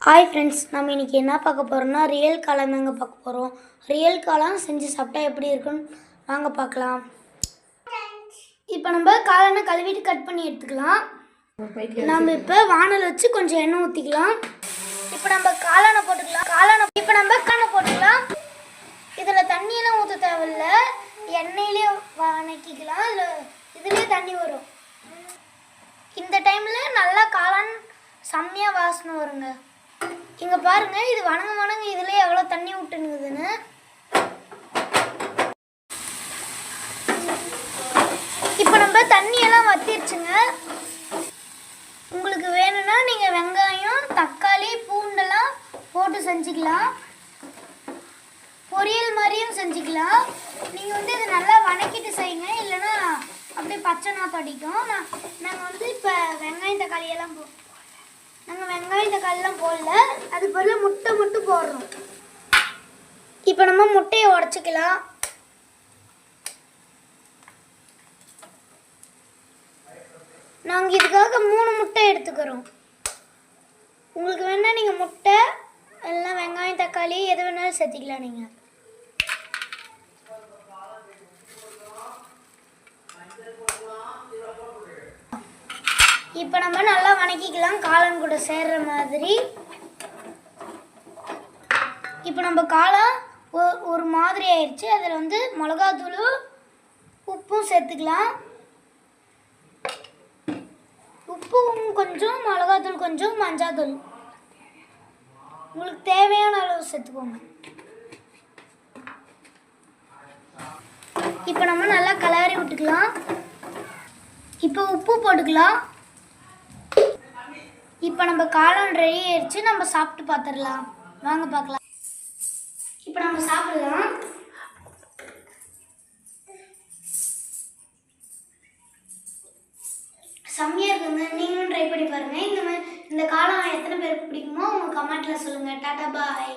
Hi friends, நம்ம இன்றைக்கி என்ன பார்க்க போகிறோம்னா ரியல் காளான் தாங்க பார்க்க போகிறோம். ரியல் காளான் செஞ்சு சாப்பிட்டா எப்படி இருக்குன்னு வாங்க பார்க்கலாம். இப்போ நம்ம காளானை கழுவிட்டு கட் பண்ணி எடுத்துக்கலாம். நம்ம இப்போ வானல் வச்சு கொஞ்சம் எண்ணெய் ஊற்றிக்கலாம். இப்போ நம்ம காளானை போட்டுக்கலாம். இப்போ நம்ம காளானை போட்டுக்கலாம். இதில் தண்ணியெல்லாம் ஊற்ற தேவையில்லை, எண்ணெயிலே வணக்கிக்கலாம். இதுலேயே தண்ணி வரும். இந்த டைமில் நல்லா காளான் செம்மையாக வாசனை வருங்க. இங்கே பாருங்கள், இது வணங்க இதில் எவ்வளோ தண்ணி விட்டுனுக்குதுன்னு. இப்போ நம்ம தண்ணியெல்லாம் வற்றிடுச்சுங்க. உங்களுக்கு வேணும்னா நீங்கள் வெங்காயம், தக்காளி, பூண்டெல்லாம் போட்டு செஞ்சுக்கலாம். பொரியல் மாதிரியும் செஞ்சுக்கலாம். நீங்கள் இதை நல்லா வணக்கிட்டு செய்யுங்க, இல்லைன்னா அப்படியே பச்சை நாற்று அடிக்கும். நாங்கள் இப்போ வெங்காயம் தக்காளியெல்லாம் போடல, அதுக்கு பதிலாக முட்டை மட்டும் போடுறோம். இப்போ நம்ம முட்டையை உடச்சிக்கலாம். நாங்கள் இதுக்காக 3 முட்டை எடுத்துக்கிறோம். உங்களுக்கு வேணால் நீங்கள் முட்டை எல்லாம் வெங்காயம் தக்காளி எது வேணாலும் சேர்த்திக்கலாம். நீங்கள் இப்போ நம்ம நல்லா வணக்கிக்கலாம், காளான் கூட சேர்ற மாதிரி. இப்போ நம்ம காளான் ஒரு மாதிரி ஆயிடுச்சு. அதில் மிளகாத்தூள், உப்பும் சேர்த்துக்கலாம். உப்பும் கொஞ்சம், மிளகாத்தூள் கொஞ்சம், மஞ்சாத்தூள் உங்களுக்கு தேவையான அளவு சேர்த்துக்கோங்க. இப்போ நம்ம நல்லா கலரி விட்டுக்கலாம். இப்போ உப்பு போட்டுக்கலாம். இப்போ நம்ம காளான் ரெடி ஆயிடுச்சு. நம்ம சாப்பிட்டு பார்த்துடலாம், வாங்க பார்க்கலாம். இப்போ நம்ம சாப்பிடலாம். செம்மையாக இருக்குங்க. நீங்களும் ட்ரை பண்ணி பாருங்கள். இந்த காளான் எத்தனை பேருக்கு பிடிக்குமோ உங்கள் கமெண்ட்டில் சொல்லுங்கள். டாடா பாய்.